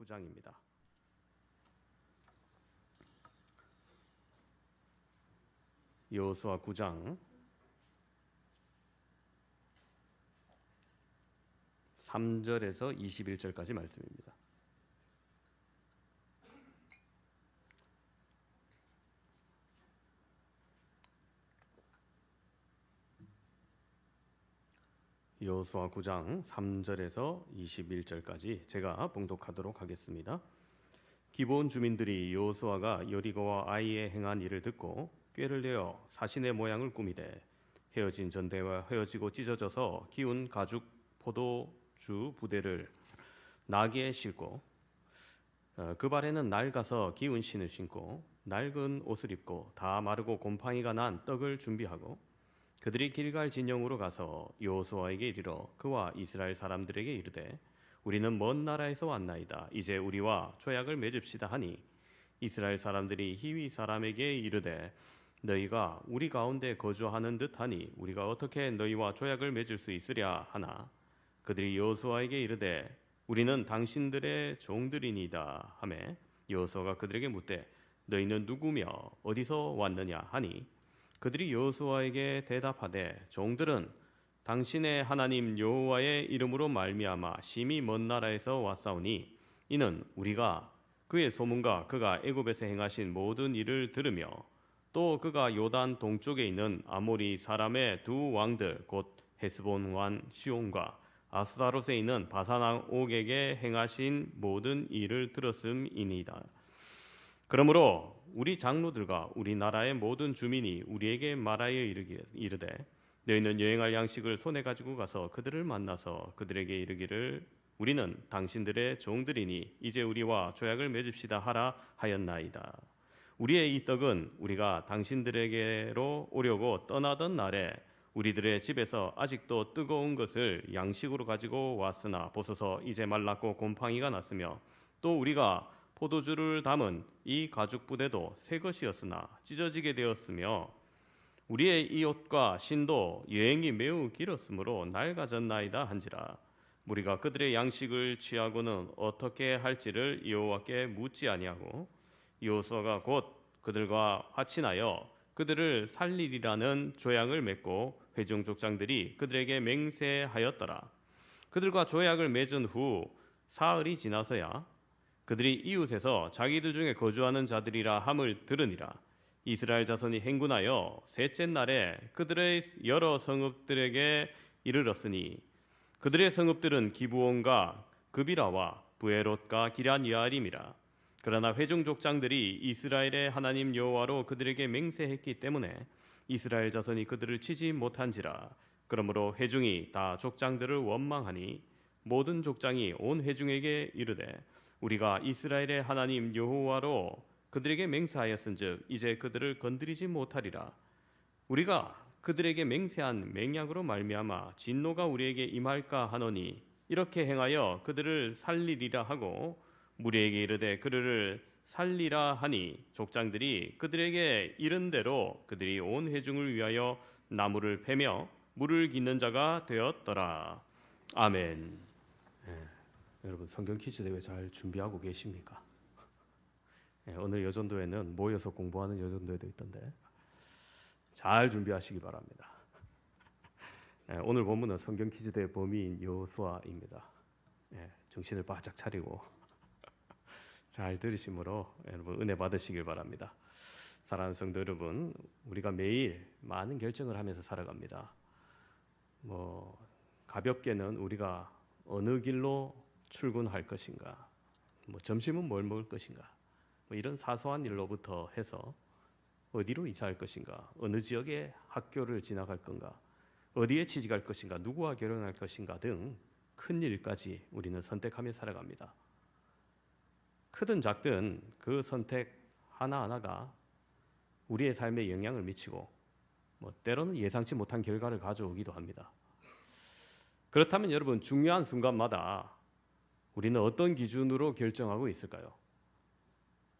9장입니다. 여호수아 9장 3절에서 21절까지 말씀입니다. 여호수아 9장 3절에서 21절까지 제가 봉독하도록 하겠습니다. 기브온 주민들이 여호수아가 여리고와 아이에 행한 일을 듣고 꾀를 내어 사신의 모양을 꾸미되 헤어진 전대와 헤어지고 찢어져서 기운 가죽 포도주 부대를 나귀에 싣고 그 발에는 낡아서 기운 신을 신고 낡은 옷을 입고 다 마르고 곰팡이가 난 떡을 준비하고 그들이 길갈 진영으로 가서 여호수아에게 이르러 그와 이스라엘 사람들에게 이르되 우리는 먼 나라에서 왔나이다. 이제 우리와 조약을 맺읍시다 하니 이스라엘 사람들이 히위 사람에게 이르되 너희가 우리 가운데 거주하는 듯하니 우리가 어떻게 너희와 조약을 맺을 수 있으랴 하나 그들이 여호수아에게 이르되 우리는 당신들의 종들이니이다 하매 여호수아가 그들에게 묻되 너희는 누구며 어디서 왔느냐 하니 그들이 여호수아에게 대답하되 종들은 당신의 하나님 여호와의 이름으로 말미암아 심히 먼 나라에서 왔사오니 이는 우리가 그의 소문과 그가 애굽에서 행하신 모든 일을 들으며 또 그가 요단 동쪽에 있는 아모리 사람의 두 왕들 곧 헤스본 왕 시온과 아스다롯에 있는 바산 왕 옥에게 행하신 모든 일을 들었음이니이다. 그러므로 우리 장로들과 우리 나라의 모든 주민이 우리에게 말하여 이르되 너희는 여행할 양식을 손에 가지고 가서 그들을 만나서 그들에게 이르기를 우리는 당신들의 종들이니 이제 우리와 조약을 맺읍시다 하라 하였나이다. 우리의 이 떡은 우리가 당신들에게로 오려고 떠나던 날에 우리들의 집에서 아직도 뜨거운 것을 양식으로 가지고 왔으나 보소서 이제 말랐고 곰팡이가 났으며 또 우리가 포도주를 담은 이 가죽 부대도 새 것이었으나 찢어지게 되었으며 우리의 이 옷과 신도 여행이 매우 길었으므로 낡아졌나이다 한지라. 우리가 그들의 양식을 취하고는 어떻게 할지를 여호와께 묻지 아니하고 여호수아가 곧 그들과 화친하여 그들을 살리리라는 조약을 맺고 회중 족장들이 그들에게 맹세하였더라. 그들과 조약을 맺은 후 사흘이 지나서야 그들이 이웃에서 자기들 중에 거주하는 자들이라 함을 들으니라. 이스라엘 자손이 행군하여 셋째 날에 그들의 여러 성읍들에게 이르렀으니 그들의 성읍들은 기브온과 그비라와 부에롯과 기럇야알임이라. 그러나 회중 족장들이 이스라엘의 하나님 여호와로 그들에게 맹세했기 때문에 이스라엘 자손이 그들을 치지 못한지라. 그러므로 회중이 다 족장들을 원망하니 모든 족장이 온 회중에게 이르되 우리가 이스라엘의 하나님 여호와로 그들에게 맹세하였은즉 이제 그들을 건드리지 못하리라. 우리가 그들에게 맹세한 맹약으로 말미암아 진노가 우리에게 임할까 하노니 이렇게 행하여 그들을 살리리라 하고 무리에게 이르되 그들을 살리라 하니 족장들이 그들에게 이른 대로 그들이 온 회중을 위하여 나무를 패며 물을 깃는 자가 되었더라. 아멘. 여러분 성경 퀴즈 대회 잘 준비하고 계십니까? 어느 여전도에는 모여서 공부하는 여전도에도 있던데 잘 준비하시기 바랍니다. 오늘 본문은 성경 퀴즈 대회 범위인 여호수아입니다. 정신을 바짝 차리고 잘 들으심으로 여러분 은혜 받으시길 바랍니다. 사랑하는 성도 여러분, 우리가 매일 많은 결정을 하면서 살아갑니다. 가볍게는 우리가 어느 길로 출근할 것인가, 점심은 뭘 먹을 것인가, 이런 사소한 일로부터 해서 어디로 이사할 것인가, 어느 지역의 학교를 진학할 건가, 어디에 취직할 것인가, 누구와 결혼할 것인가 등 큰 일까지 우리는 선택하며 살아갑니다. 크든 작든 그 선택 하나하나가 우리의 삶에 영향을 미치고 때로는 예상치 못한 결과를 가져오기도 합니다. 그렇다면 여러분 중요한 순간마다 우리는 어떤 기준으로 결정하고 있을까요?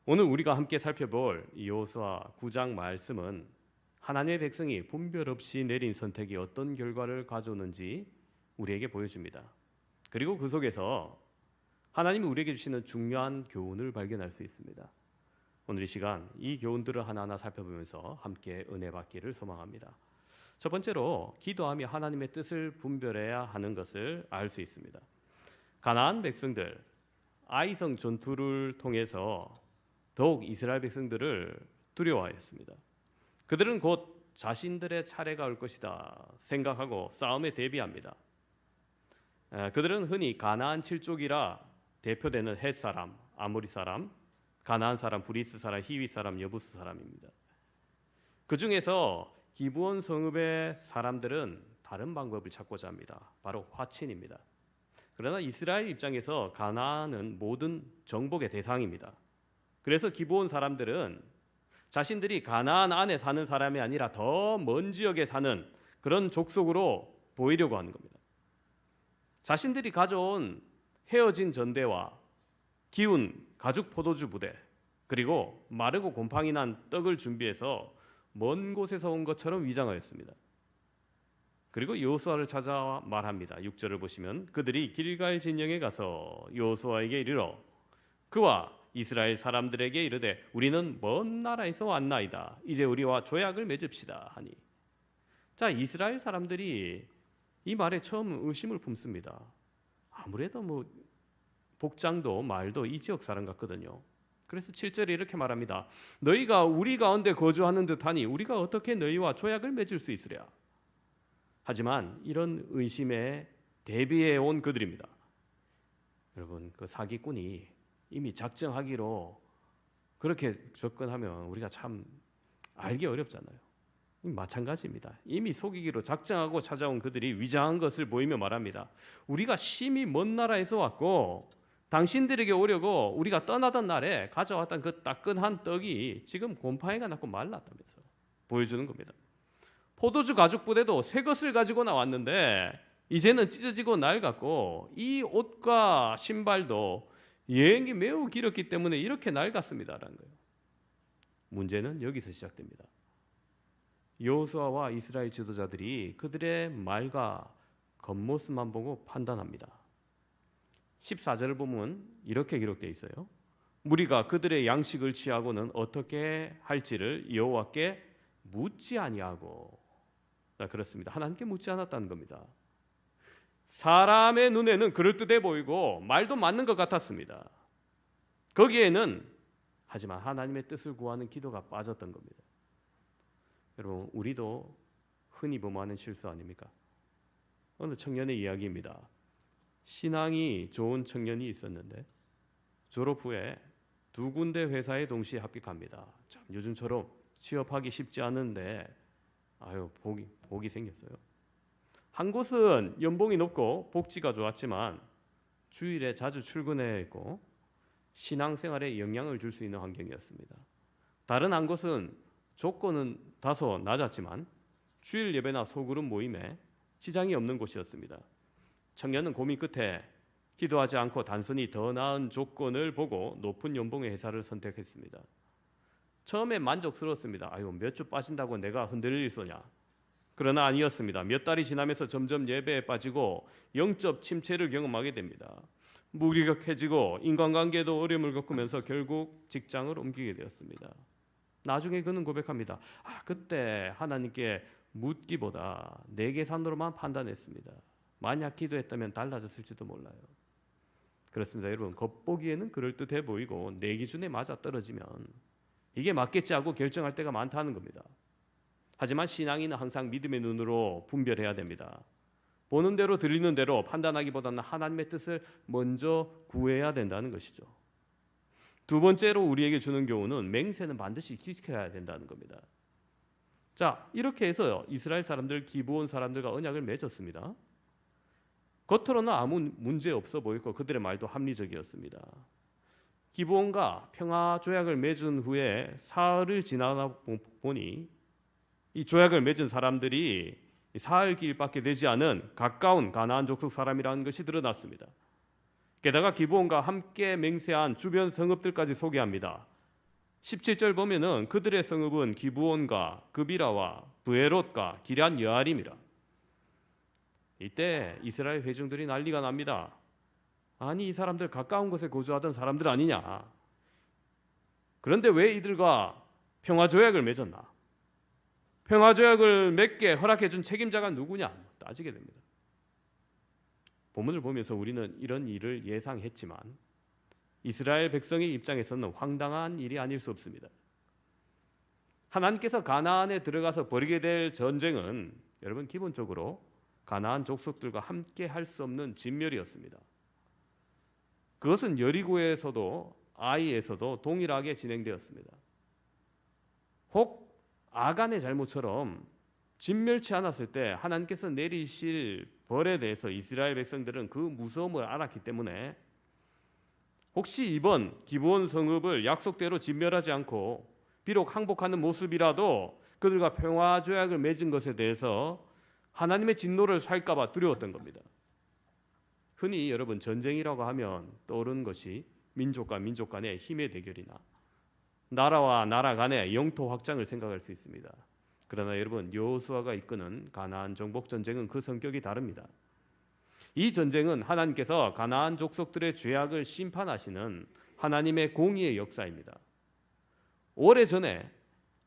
오늘 우리가 함께 살펴볼 여호수아 9장 말씀은 하나님의 백성이 분별 없이 내린 선택이 어떤 결과를 가져오는지 우리에게 보여줍니다. 그리고 그 속에서 하나님이 우리에게 주시는 중요한 교훈을 발견할 수 있습니다. 오늘 이 시간 이 교훈들을 하나하나 살펴보면서 함께 은혜 받기를 소망합니다. 첫 번째로 기도하며 하나님의 뜻을 분별해야 하는 것을 알 수 있습니다. 가나안 백성들 아이성 전투를 통해서 더욱 이스라엘 백성들을 두려워하였습니다. 그들은 곧 자신들의 차례가 올 것이다 생각하고 싸움에 대비합니다. 그들은 흔히 가나안 7족이라 대표되는 헷 사람, 아모리 사람, 가나안 사람, 브리스 사람, 히위 사람, 여부스 사람입니다. 그 중에서 기브온 성읍의 사람들은 다른 방법을 찾고자 합니다. 바로 화친입니다. 그러나 이스라엘 입장에서 가나안은 모든 정복의 대상입니다. 그래서 기브온 사람들은 자신들이 가나안 안에 사는 사람이 아니라 더 먼 지역에 사는 그런 족속으로 보이려고 하는 겁니다. 자신들이 가져온 헤어진 전대와 기운 가죽 포도주 부대, 그리고 마르고 곰팡이 난 떡을 준비해서 먼 곳에서 온 것처럼 위장하였습니다. 그리고 여호수아를 찾아 말합니다. 6절을 보시면 그들이 길갈 진영에 가서 여호수아에게 이르러 그와 이스라엘 사람들에게 이르되 우리는 먼 나라에서 왔나이다. 이제 우리와 조약을 맺읍시다 하니. 자, 이스라엘 사람들이 이 말에 처음 의심을 품습니다. 아무래도 복장도 말도 이 지역 사람 같거든요. 그래서 7절에 이렇게 말합니다. 너희가 우리 가운데 거주하는 듯하니 우리가 어떻게 너희와 조약을 맺을 수 있으랴. 하지만 이런 의심에 대비해 온 그들입니다. 여러분, 그 사기꾼이 이미 작정하기로 그렇게 접근하면 우리가 참 알기 어렵잖아요. 마찬가지입니다. 이미 속이기로 작정하고 찾아온 그들이 위장한 것을 보이며 말합니다. 우리가 심히 먼 나라에서 왔고 당신들에게 오려고 우리가 떠나던 날에 가져왔던 그 따끈한 떡이 지금 곰팡이가 났고 말랐다면서 보여주는 겁니다. 포도주 가죽 부대도 새 것을 가지고 나왔는데 이제는 찢어지고 낡았고 이 옷과 신발도 여행이 매우 길었기 때문에 이렇게 낡았습니다라는 거예요. 문제는 여기서 시작됩니다. 여호수아와 이스라엘 지도자들이 그들의 말과 겉모습만 보고 판단합니다. 14절을 보면 이렇게 기록되어 있어요. 무리가 그들의 양식을 취하고는 어떻게 할지를 여호와께 묻지 아니하고. 그렇습니다. 하나님께 묻지 않았다는 겁니다. 사람의 눈에는 그럴듯해 보이고 말도 맞는 것 같았습니다. 거기에는 하지만 하나님의 뜻을 구하는 기도가 빠졌던 겁니다. 여러분, 우리도 흔히 범하는 실수 아닙니까? 어느 청년의 이야기입니다. 신앙이 좋은 청년이 있었는데 졸업 후에 두 군데 회사에 동시에 합격합니다. 참 요즘처럼 취업하기 쉽지 않은데 복이 생겼어요. 한 곳은 연봉이 높고 복지가 좋았지만 주일에 자주 출근해야 했고 신앙생활에 영향을 줄 수 있는 환경이었습니다. 다른 한 곳은 조건은 다소 낮았지만 주일 예배나 소그룹 모임에 지장이 없는 곳이었습니다. 청년은 고민 끝에 기도하지 않고 단순히 더 나은 조건을 보고 높은 연봉의 회사를 선택했습니다. 처음에 만족스러웠습니다. 몇 주 빠진다고 내가 흔들릴 소냐. 그러나 아니었습니다. 몇 달이 지나면서 점점 예배에 빠지고 영적 침체를 경험하게 됩니다. 무기력해지고 인간관계도 어려움을 겪으면서 결국 직장을 옮기게 되었습니다. 나중에 그는 고백합니다. 그때 하나님께 묻기보다 내 계산으로만 판단했습니다. 만약 기도했다면 달라졌을지도 몰라요. 그렇습니다. 여러분, 겉보기에는 그럴듯해 보이고 내 기준에 맞아떨어지면 이게 맞겠지 하고 결정할 때가 많다는 겁니다. 하지만 신앙인은 항상 믿음의 눈으로 분별해야 됩니다. 보는 대로 들리는 대로 판단하기보다는 하나님의 뜻을 먼저 구해야 된다는 것이죠. 두 번째로 우리에게 주는 교훈은 맹세는 반드시 지켜야 된다는 겁니다. 자, 이렇게 해서 이스라엘 사람들, 기브온 사람들과 언약을 맺었습니다. 겉으로는 아무 문제 없어 보였고 그들의 말도 합리적이었습니다. 기브온과 평화 조약을 맺은 후에 사흘을 지나다 보니 이 조약을 맺은 사람들이 사흘 길밖에 되지 않은 가까운 가나안 족속 사람이라는 것이 드러났습니다. 게다가 기브온과 함께 맹세한 주변 성읍들까지 소개합니다. 17절 보면은 그들의 성읍은 기브온과 그비라와 브에롯과 기럇 여아림이라. 이때 이스라엘 회중들이 난리가 납니다. 아니 이 사람들 가까운 곳에 거주하던 사람들 아니냐. 그런데 왜 이들과 평화조약을 맺었나? 평화조약을 맺게 허락해준 책임자가 누구냐? 따지게 됩니다. 본문을 보면서 우리는 이런 일을 예상했지만 이스라엘 백성의 입장에서는 황당한 일이 아닐 수 없습니다. 하나님께서 가나안에 들어가서 벌이게 될 전쟁은 여러분 기본적으로 가나안 족속들과 함께 할 수 없는 진멸이었습니다. 그것은 여리고에서도 아이에서도 동일하게 진행되었습니다. 혹 아간의 잘못처럼 진멸치 않았을 때 하나님께서 내리실 벌에 대해서 이스라엘 백성들은 그 무서움을 알았기 때문에 혹시 이번 기브온 성읍을 약속대로 진멸하지 않고 비록 항복하는 모습이라도 그들과 평화조약을 맺은 것에 대해서 하나님의 진노를 살까 봐 두려웠던 겁니다. 흔히 여러분 전쟁이라고 하면 떠오르는 것이 민족과 민족 간의 힘의 대결이나 나라와 나라 간의 영토 확장을 생각할 수 있습니다. 그러나 여러분 여호수아가 이끄는 가나안 정복 전쟁은 그 성격이 다릅니다. 이 전쟁은 하나님께서 가나안 족속들의 죄악을 심판하시는 하나님의 공의의 역사입니다. 오래전에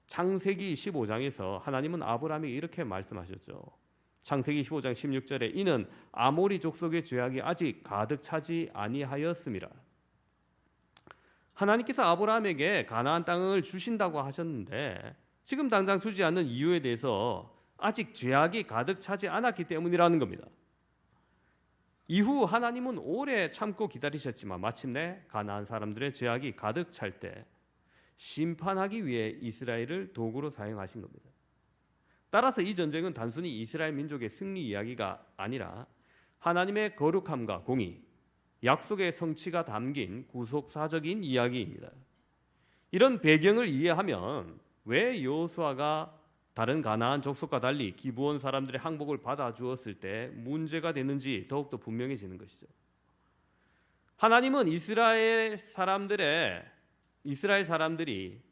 창세기 15장에서 하나님은 아브라함에게 이렇게 말씀하셨죠. 창세기 15장 16절에 이는 아모리 족속의 죄악이 아직 가득 차지 아니하였음이라. 하나님께서 아브라함에게 가나안 땅을 주신다고 하셨는데 지금 당장 주지 않는 이유에 대해서 아직 죄악이 가득 차지 않았기 때문이라는 겁니다. 이후 하나님은 오래 참고 기다리셨지만 마침내 가나안 사람들의 죄악이 가득 찰 때 심판하기 위해 이스라엘을 도구로 사용하신 겁니다. 따라서 이 전쟁은 단순히 이스라엘 민족의 승리 이야기가 아니라 하나님의 거룩함과 공의, 약속의 성취가 담긴 구속사적인 이야기입니다. 이런 배경을 이해하면 왜 여호수아가 다른 가나안 족속과 달리 기브온 사람들의 항복을 받아주었을 때 문제가 되는지 더욱더 분명해지는 것이죠. 하나님은 이스라엘 사람들이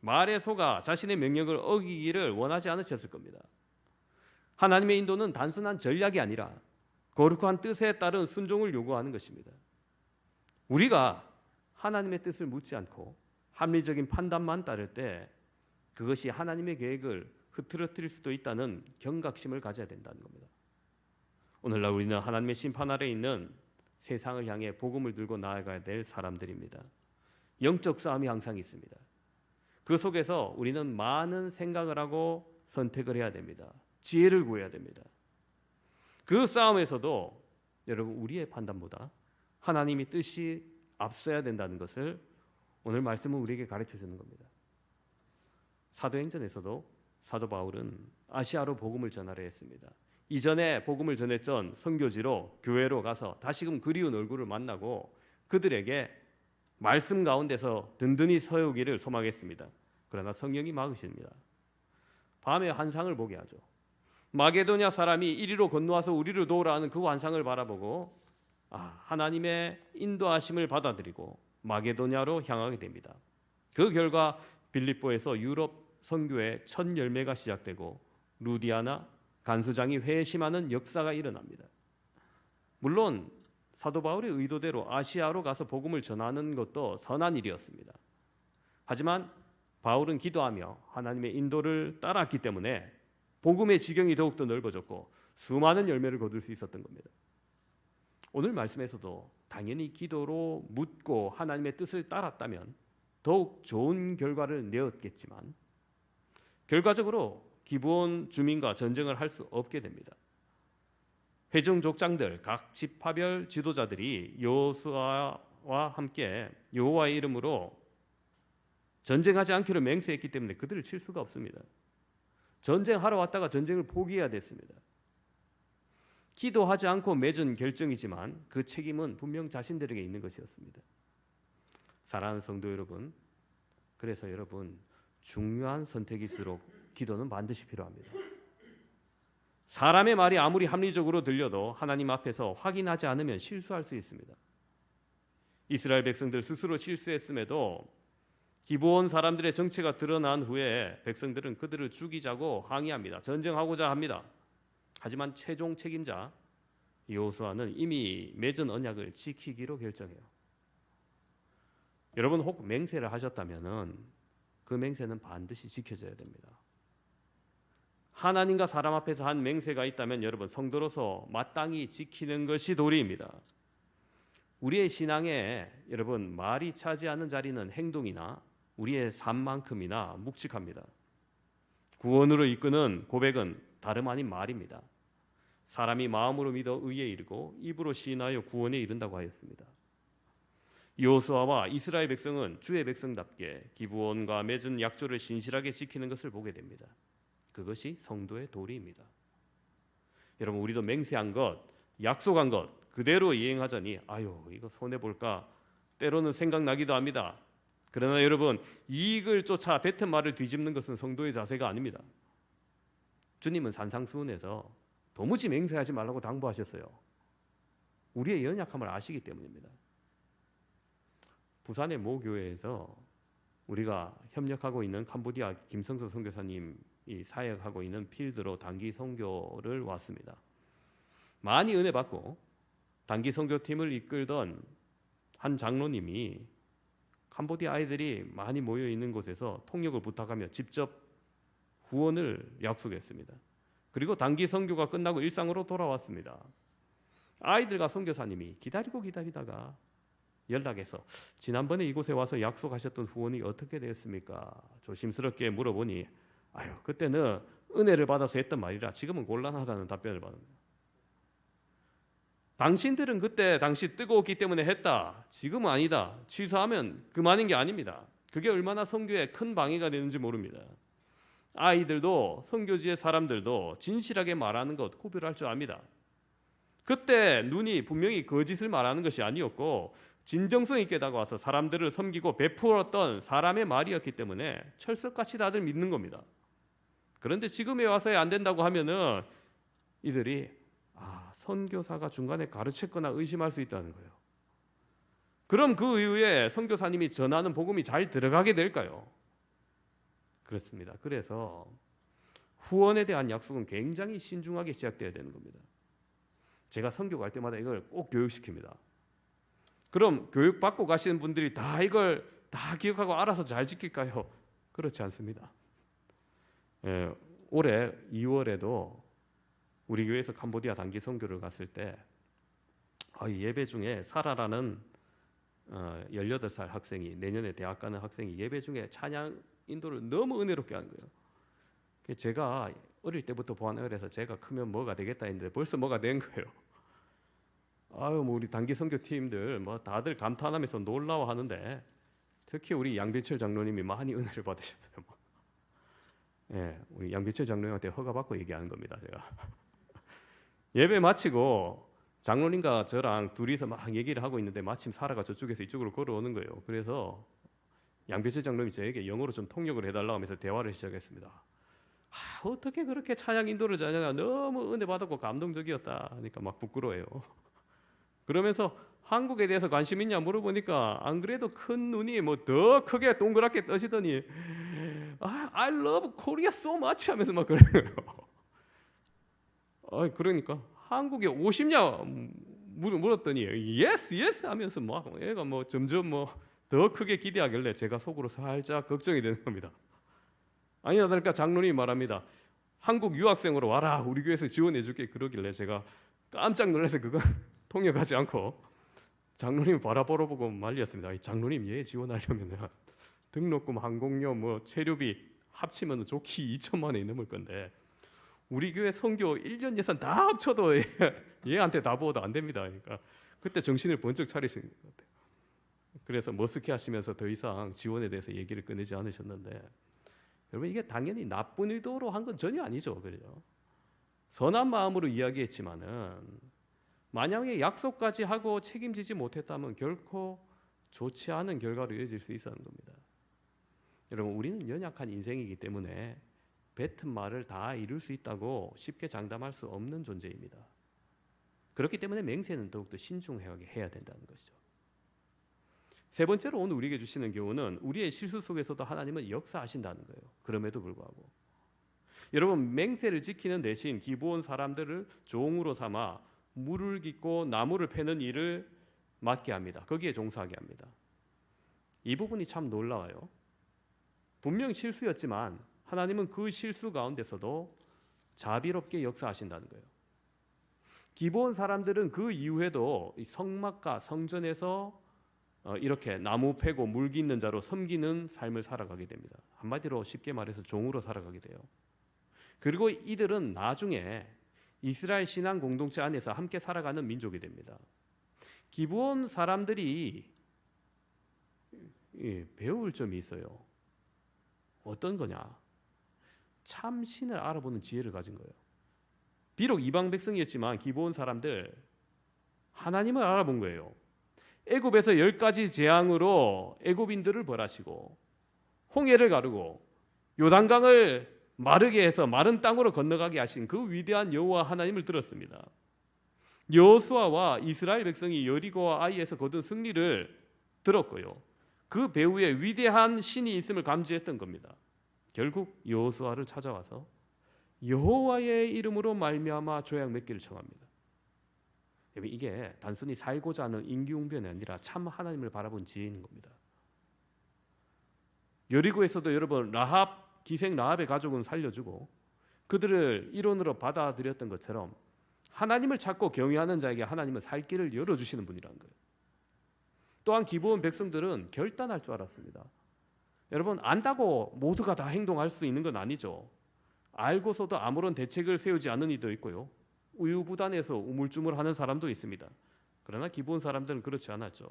말에 속아 자신의 명령을 어기기를 원하지 않으셨을 겁니다. 하나님의 인도는 단순한 전략이 아니라 거룩한 뜻에 따른 순종을 요구하는 것입니다. 우리가 하나님의 뜻을 묻지 않고 합리적인 판단만 따를 때 그것이 하나님의 계획을 흐트러뜨릴 수도 있다는 경각심을 가져야 된다는 겁니다. 오늘날 우리는 하나님의 심판 아래 있는 세상을 향해 복음을 들고 나아가야 될 사람들입니다. 영적 싸움이 항상 있습니다. 그 속에서 우리는 많은 생각을 하고 선택을 해야 됩니다. 지혜를 구해야 됩니다. 그 싸움에서도 여러분 우리의 판단보다 하나님의 뜻이 앞서야 된다는 것을 오늘 말씀은 우리에게 가르쳐 주는 겁니다. 사도행전에서도 사도 바울은 아시아로 복음을 전하려 했습니다. 이전에 복음을 전했던 선교지로 교회로 가서 다시금 그리운 얼굴을 만나고 그들에게 말씀 가운데서 든든히 서우기를 소망했습니다. 그러나 성령이 막으십니다. 밤에 환상을 보게 하죠. 마게도냐 사람이 이리로 건너와서 우리를 도우라 하는 그 환상을 바라보고 하나님의 인도하심을 받아들이고 마게도냐로 향하게 됩니다. 그 결과 빌립보에서 유럽 선교의 첫 열매가 시작되고 루디아나 간수장이 회심하는 역사가 일어납니다. 물론 사도 바울의 의도대로 아시아로 가서 복음을 전하는 것도 선한 일이었습니다. 하지만 바울은 기도하며 하나님의 인도를 따랐기 때문에 복음의 지경이 더욱더 넓어졌고 수많은 열매를 거둘 수 있었던 겁니다. 오늘 말씀에서도 당연히 기도로 묻고 하나님의 뜻을 따랐다면 더욱 좋은 결과를 내었겠지만 결과적으로 기브온 주민과 전쟁을 할 수 없게 됩니다. 회중 족장들 각 지파별 지도자들이 여호수아와 함께 여호와의 이름으로 전쟁하지 않기로 맹세했기 때문에 그들을 칠 수가 없습니다. 전쟁하러 왔다가 전쟁을 포기해야 됐습니다. 기도하지 않고 맺은 결정이지만 그 책임은 분명 자신들에게 있는 것이었습니다. 사랑하는 성도 여러분, 그래서 여러분 중요한 선택일수록 기도는 반드시 필요합니다. 사람의 말이 아무리 합리적으로 들려도 하나님 앞에서 확인하지 않으면 실수할 수 있습니다. 이스라엘 백성들 스스로 실수했음에도 기브온 사람들의 정체가 드러난 후에 백성들은 그들을 죽이자고 항의합니다. 전쟁하고자 합니다. 하지만 최종 책임자 여호수아는 이미 맺은 언약을 지키기로 결정해요. 여러분 혹 맹세를 하셨다면은 그 맹세는 반드시 지켜져야 됩니다. 하나님과 사람 앞에서 한 맹세가 있다면 여러분 성도로서 마땅히 지키는 것이 도리입니다. 우리의 신앙에 여러분 말이 차지 않는 자리는 행동이나 우리의 삶만큼이나 묵직합니다. 구원으로 이끄는 고백은 다름 아닌 말입니다. 사람이 마음으로 믿어 의에 이르고 입으로 시인하여 구원에 이른다고 하였습니다. 여호수아와 이스라엘 백성은 주의 백성답게 기브온과 맺은 약조를 신실하게 지키는 것을 보게 됩니다. 그것이 성도의 도리입니다. 여러분 우리도 맹세한 것, 약속한 것 그대로 이행하자니 아유 이거 손해볼까 때로는 생각나기도 합니다. 그러나 여러분 이익을 쫓아 뱉은 말을 뒤집는 것은 성도의 자세가 아닙니다. 주님은 산상수훈에서 도무지 맹세하지 말라고 당부하셨어요. 우리의 연약함을 아시기 때문입니다. 부산의 모 교회에서 우리가 협력하고 있는 캄보디아 김성서 선교사님이 사역하고 있는 필드로 단기 선교를 왔습니다. 많이 은혜 받고 단기 선교팀을 이끌던 한 장로님이 캄보디아 아이들이 많이 모여 있는 곳에서 통역을 부탁하며 직접 후원을 약속했습니다. 그리고 단기 선교가 끝나고 일상으로 돌아왔습니다. 아이들과 선교사님이 기다리다가 연락해서 지난번에 이곳에 와서 약속하셨던 후원이 어떻게 되었습니까? 조심스럽게 물어보니 아유 그때는 은혜를 받아서 했던 말이라 지금은 곤란하다는 답변을 받습니다. 당신들은 그때 당시 뜨거웠기 때문에 했다. 지금은 아니다. 취소하면 그만인 게 아닙니다. 그게 얼마나 선교에 큰 방해가 되는지 모릅니다. 아이들도 선교지의 사람들도 진실하게 말하는 것 구별할 줄 압니다. 그때 눈이 분명히 거짓을 말하는 것이 아니었고 진정성 있게 다가와서 사람들을 섬기고 베풀었던 사람의 말이었기 때문에 철석같이 다들 믿는 겁니다. 그런데 지금에 와서야 안 된다고 하면은 이들이 선교사가 중간에 가르쳤거나 의심할 수 있다는 거예요. 그럼 그 이후에 선교사님이 전하는 복음이 잘 들어가게 될까요? 그렇습니다. 그래서 후원에 대한 약속은 굉장히 신중하게 시작돼야 되는 겁니다. 제가 선교 갈 때마다 이걸 꼭 교육시킵니다. 그럼 교육받고 가시는 분들이 다 이걸 다 기억하고 알아서 잘 지킬까요? 그렇지 않습니다. 올해 2월에도 우리 교회에서 캄보디아 단기 선교를 갔을 때 예배 중에 사라라는 18살 학생이 내년에 대학 가는 학생이 예배 중에 찬양 인도를 너무 은혜롭게 하는 거예요. 제가 어릴 때부터 보았나 그래서 제가 크면 뭐가 되겠다 했는데 벌써 뭐가 된 거예요. 뭐 우리 단기 선교 팀들 뭐 다들 감탄하면서 놀라워하는데 특히 우리 양배철 장로님이 많이 은혜를 받으셨어요. 우리 양배철 장로님한테 허가받고 얘기하는 겁니다. 제가 예배 마치고 장로님과 저랑 둘이서 막 얘기를 하고 있는데 마침 사라가 저쪽에서 이쪽으로 걸어오는 거예요. 그래서 양배철 장로님이 저에게 영어로 좀 통역을 해달라고 하면서 대화를 시작했습니다. 어떻게 그렇게 찬양 인도를 잘하냐, 너무 은혜 받았고 감동적이었다 하니까 막 부끄러워요. 그러면서 한국에 대해서 관심 있냐 물어보니까 안 그래도 큰 눈이 뭐 더 크게 동그랗게 떠시더니 I love Korea so much 하면서 막 그러는 거예요. 그러니까 한국에 오십냐 물었더니 yes 하면서 막 애가 뭐 점점 뭐 더 크게 기대하길래 제가 속으로 살짝 걱정이 되는 겁니다. 아니나 다를까 장로님이 말합니다. 한국 유학생으로 와라, 우리 교회에서 지원해 줄게 그러길래 제가 깜짝 놀라서 그거 통역하지 않고 장로님 바라보러 보고 말렸습니다. 장로님 얘 지원하려면 등록금, 항공료, 뭐 체류비 합치면 좋기 2천만 원이 넘을 건데 우리 교회 선교 1년 예산 다 합쳐도 얘한테 다 부어도 안 됩니다. 그러니까 그때 정신을 번쩍 차리신 것 같아요. 그래서 머쓱해 하시면서 더 이상 지원에 대해서 얘기를 꺼내지 않으셨는데 여러분 이게 당연히 나쁜 의도로 한 건 전혀 아니죠. 그래요. 선한 마음으로 이야기했지만은 만약에 약속까지 하고 책임지지 못했다면 결코 좋지 않은 결과로 이어질 수 있었는 겁니다. 여러분 우리는 연약한 인생이기 때문에 뱉은 말을 다 이룰 수 있다고 쉽게 장담할 수 없는 존재입니다. 그렇기 때문에 맹세는 더욱더 신중하게 해야 된다는 것이죠. 세 번째로 오늘 우리에게 주시는 교훈은 우리의 실수 속에서도 하나님은 역사하신다는 거예요. 그럼에도 불구하고 여러분 맹세를 지키는 대신 기브온 사람들을 종으로 삼아 물을 깃고 나무를 패는 일을 맡게 합니다. 거기에 종사하게 합니다. 이 부분이 참 놀라워요. 분명 실수였지만 하나님은 그 실수 가운데서도 자비롭게 역사하신다는 거예요. 기브온 사람들은 그 이후에도 성막과 성전에서 이렇게 나무 패고 물 깃는 자로 섬기는 삶을 살아가게 됩니다. 한마디로 쉽게 말해서 종으로 살아가게 돼요. 그리고 이들은 나중에 이스라엘 신앙 공동체 안에서 함께 살아가는 민족이 됩니다. 기브온 사람들이 배울 점이 있어요. 어떤 거냐? 참 신을 알아보는 지혜를 가진 거예요. 비록 이방 백성이었지만 기브온 사람들 하나님을 알아본 거예요. 애굽에서 10가지 재앙으로 애굽인들을 벌하시고 홍해를 가르고 요단강을 마르게 해서 마른 땅으로 건너가게 하신 그 위대한 여호와 하나님을 들었습니다. 여호수아와 이스라엘 백성이 여리고와 아이에서 거둔 승리를 들었고요. 그 배후에 위대한 신이 있음을 감지했던 겁니다. 결국 여호수아를 찾아와서 여호와의 이름으로 말미암아 조약 맺기를 청합니다. 이게 단순히 살고자 하는 임기응변이 아니라 참 하나님을 바라본 지혜인 겁니다. 여리고에서도 여러분 기생 라합의 가족은 살려주고 그들을 일원으로 받아들였던 것처럼 하나님을 찾고 경외하는 자에게 하나님은 살 길을 열어주시는 분이라는 거예요. 또한 기브온 백성들은 결단할 줄 알았습니다. 여러분 안다고 모두가 다 행동할 수 있는 건 아니죠. 알고서도 아무런 대책을 세우지 않는 이도 있고요. 우유부단해서 우물쭈물하는 사람도 있습니다. 그러나 기브온 사람들은 그렇지 않았죠.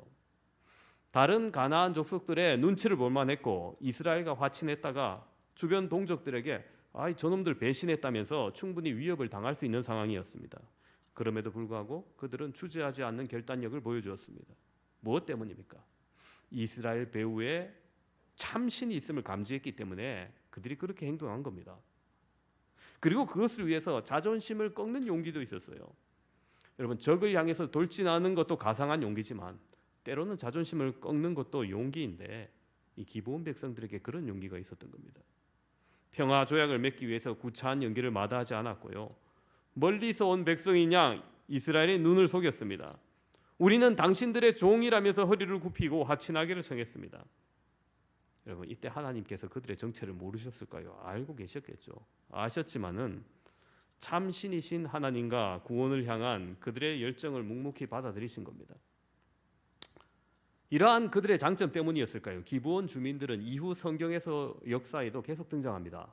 다른 가나안 족속들의 눈치를 볼만했고 이스라엘과 화친했다가 주변 동족들에게 저놈들 배신했다면서 충분히 위협을 당할 수 있는 상황이었습니다. 그럼에도 불구하고 그들은 주저하지 않는 결단력을 보여주었습니다. 무엇 때문입니까? 이스라엘 배후에 참신이 있음을 감지했기 때문에 그들이 그렇게 행동한 겁니다. 그리고 그것을 위해서 자존심을 꺾는 용기도 있었어요. 여러분 적을 향해서 돌진하는 것도 가상한 용기지만 때로는 자존심을 꺾는 것도 용기인데 이 기브온 백성들에게 그런 용기가 있었던 겁니다. 평화 조약을 맺기 위해서 구차한 연기를 마다하지 않았고요. 멀리서 온 백성인 양 이스라엘의 눈을 속였습니다. 우리는 당신들의 종이라면서 허리를 굽히고 화친하기를 청했습니다. 여러분 이때 하나님께서 그들의 정체를 모르셨을까요? 알고 계셨겠죠. 아셨지만은 참신이신 하나님과 구원을 향한 그들의 열정을 묵묵히 받아들이신 겁니다. 이러한 그들의 장점 때문이었을까요? 기브온 주민들은 이후 성경에서 역사에도 계속 등장합니다.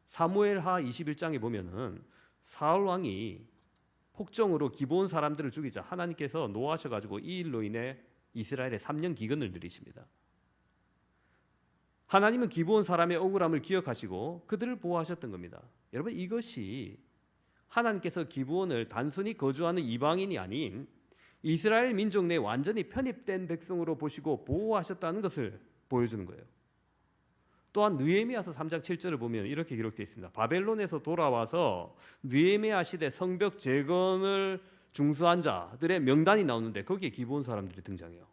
사무엘하 21장에 보면은 사울 왕이 폭정으로 기브온 사람들을 죽이자 하나님께서 노하셔가지고 이 일로 인해 이스라엘에 3년 기근을 내리십니다. 하나님은 기브온 사람의 억울함을 기억하시고 그들을 보호하셨던 겁니다. 여러분 이것이 하나님께서 기브온을 단순히 거주하는 이방인이 아닌 이스라엘 민족 내 완전히 편입된 백성으로 보시고 보호하셨다는 것을 보여주는 거예요. 또한 느헤미야서 3장 7절을 보면 이렇게 기록되어 있습니다. 바벨론에서 돌아와서 느헤미야 시대 성벽 재건을 중수한 자들의 명단이 나오는데 거기에 기브온 사람들이 등장해요.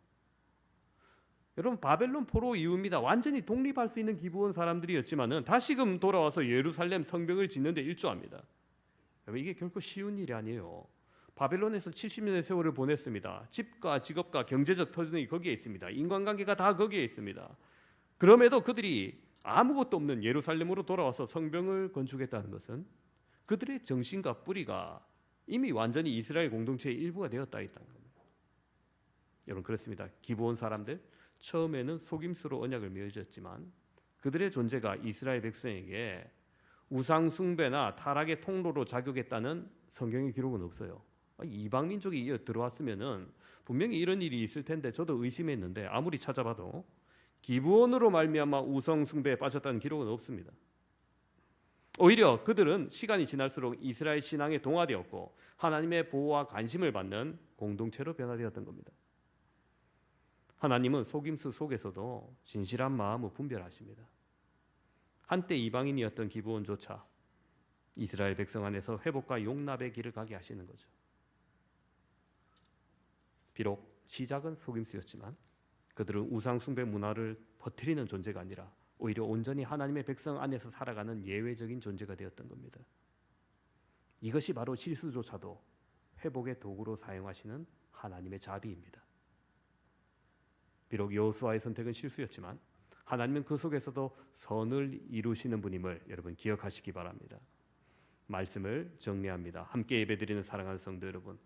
여러분 바벨론 포로 이후입니다. 완전히 독립할 수 있는 기브온 사람들이었지만은 다시금 돌아와서 예루살렘 성벽을 짓는 데 일조합니다. 여러분 이게 결코 쉬운 일이 아니에요. 바벨론에서 70년의 세월을 보냈습니다. 집과 직업과 경제적 터전이 거기에 있습니다. 인간관계가 다 거기에 있습니다. 그럼에도 그들이 아무것도 없는 예루살렘으로 돌아와서 성벽을 건축했다는 것은 그들의 정신과 뿌리가 이미 완전히 이스라엘 공동체의 일부가 되었다 있다는 겁니다. 여러분 그렇습니다. 기브온 사람들 처음에는 속임수로 언약을 맺었지만 그들의 존재가 이스라엘 백성에게 우상 숭배나 타락의 통로로 작용했다는 성경의 기록은 없어요. 이방 민족이 들어왔으면은 분명히 이런 일이 있을 텐데 저도 의심했는데 아무리 찾아봐도 기브온으로 말미암아 우상 숭배에 빠졌다는 기록은 없습니다. 오히려 그들은 시간이 지날수록 이스라엘 신앙에 동화되었고 하나님의 보호와 관심을 받는 공동체로 변화되었던 겁니다. 하나님은 속임수 속에서도 진실한 마음을 분별하십니다. 한때 이방인이었던 기브온조차 이스라엘 백성 안에서 회복과 용납의 길을 가게 하시는 거죠. 비록 시작은 속임수였지만 그들은 우상 숭배 문화를 퍼뜨리는 존재가 아니라 오히려 온전히 하나님의 백성 안에서 살아가는 예외적인 존재가 되었던 겁니다. 이것이 바로 실수조차도 회복의 도구로 사용하시는 하나님의 자비입니다. 비록 여호수아의 선택은 실수였지만 하나님은 그 속에서도 선을 이루시는 분임을 여러분 기억하시기 바랍니다. 말씀을 정리합니다. 함께 예배드리는 사랑하는 성도 여러분,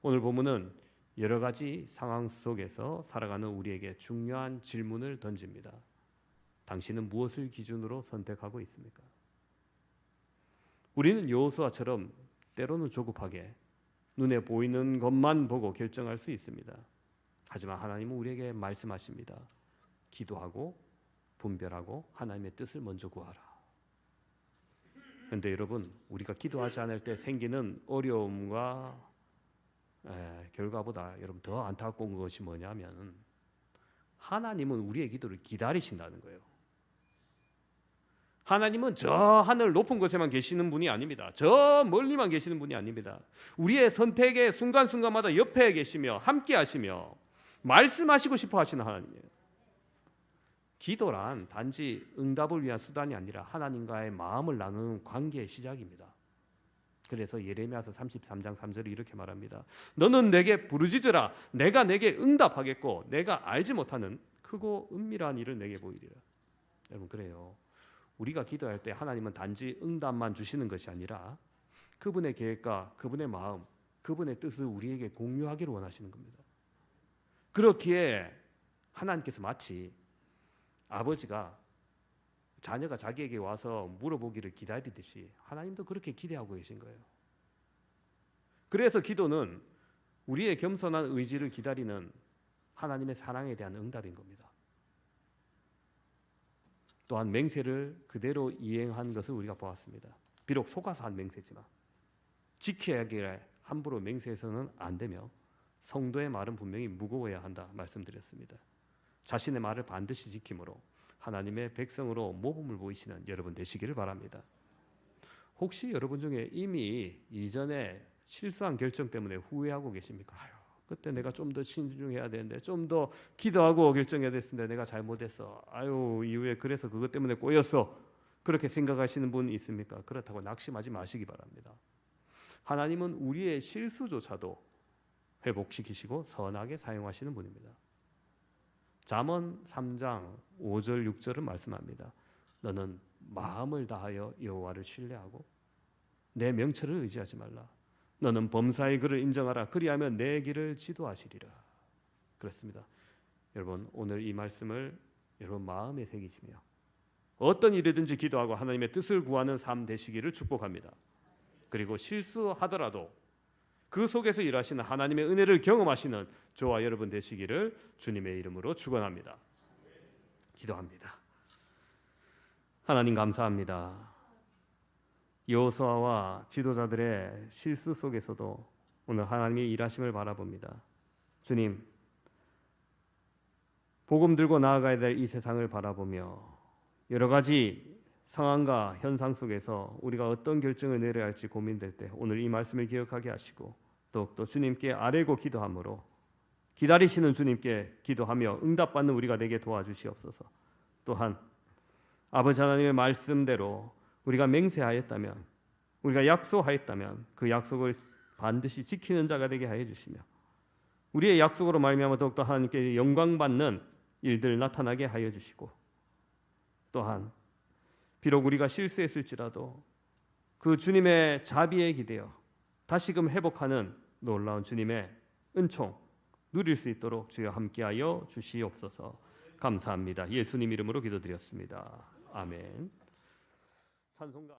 오늘 본문은 여러 가지 상황 속에서 살아가는 우리에게 중요한 질문을 던집니다. 당신은 무엇을 기준으로 선택하고 있습니까? 우리는 여호수아처럼 때로는 조급하게 눈에 보이는 것만 보고 결정할 수 있습니다. 하지만 하나님은 우리에게 말씀하십니다. 기도하고 분별하고 하나님의 뜻을 먼저 구하라. 그런데 여러분, 우리가 기도하지 않을 때 생기는 어려움과 결과보다 여러분 더 안타까운 것이 뭐냐면 하나님은 우리의 기도를 기다리신다는 거예요. 하나님은 저 하늘 높은 곳에만 계시는 분이 아닙니다. 저 멀리만 계시는 분이 아닙니다. 우리의 선택의 순간순간마다 옆에 계시며 함께 하시며 말씀하시고 싶어 하시는 하나님이에요. 기도란 단지 응답을 위한 수단이 아니라 하나님과의 마음을 나누는 관계의 시작입니다. 그래서 예레미야서 33장 3절이 이렇게 말합니다. 너는 내게 부르짖으라. 내가 내게 응답하겠고 내가 알지 못하는 크고 은밀한 일을 내게 보이리라. 여러분, 그래요. 우리가 기도할 때 하나님은 단지 응답만 주시는 것이 아니라 그분의 계획과 그분의 마음, 그분의 뜻을 우리에게 공유하기를 원하시는 겁니다. 그렇기에 하나님께서 마치 아버지가 자녀가 자기에게 와서 물어보기를 기다리듯이 하나님도 그렇게 기대하고 계신 거예요. 그래서 기도는 우리의 겸손한 의지를 기다리는 하나님의 사랑에 대한 응답인 겁니다. 또한 맹세를 그대로 이행한 것을 우리가 보았습니다. 비록 속아서 한 맹세지만 지켜야 하기를 함부로 맹세해서는 안 되며 성도의 말은 분명히 무거워야 한다 말씀드렸습니다. 자신의 말을 반드시 지킴으로 하나님의 백성으로 모범을 보이시는 여러분 되시기를 바랍니다. 혹시 여러분 중에 이미 이전에 실수한 결정 때문에 후회하고 계십니까? 그때 내가 좀 더 신중해야 되는데, 좀 더 기도하고 결정해야 됐는데 내가 잘못했어. 이후에 그래서 그것 때문에 꼬였어. 그렇게 생각하시는 분 있습니까? 그렇다고 낙심하지 마시기 바랍니다. 하나님은 우리의 실수조차도 회복시키시고 선하게 사용하시는 분입니다. 잠언 3장 5절 6절은 말씀합니다. 너는 마음을 다하여 여호와를 신뢰하고 내 명철을 의지하지 말라. 너는 범사의 그를 인정하라. 그리하면 내 길을 지도하시리라. 그렇습니다. 여러분, 오늘 이 말씀을 여러분 마음에 새기시며 어떤 일이든지 기도하고 하나님의 뜻을 구하는 삶 되시기를 축복합니다. 그리고 실수하더라도 그 속에서 일하시는 하나님의 은혜를 경험하시는 저와 여러분 되시기를 주님의 이름으로 축원합니다. 기도합니다. 하나님 감사합니다. 여호수아와 지도자들의 실수 속에서도 오늘 하나님의 일하심을 바라봅니다. 주님, 복음 들고 나아가야 될 이 세상을 바라보며 여러 가지 상황과 현상 속에서 우리가 어떤 결정을 내려야 할지 고민될 때 오늘 이 말씀을 기억하게 하시고 더욱더 주님께 아뢰고 기도함으로 기다리시는 주님께 기도하며 응답받는 우리가 되게 도와주시옵소서. 또한 아버지 하나님의 말씀대로 우리가 맹세하였다면, 우리가 약속하였다면 그 약속을 반드시 지키는 자가 되게 하여 주시며 우리의 약속으로 말미암아 더욱더 하나님께 영광받는 일들 나타나게 하여 주시고, 또한 비록 우리가 실수했을지라도 그 주님의 자비에 기대어 다시금 회복하는 놀라운 주님의 은총 누릴 수 있도록 주여 함께하여 주시옵소서. 감사합니다. 예수님 이름으로 기도드렸습니다. 아멘. 찬송가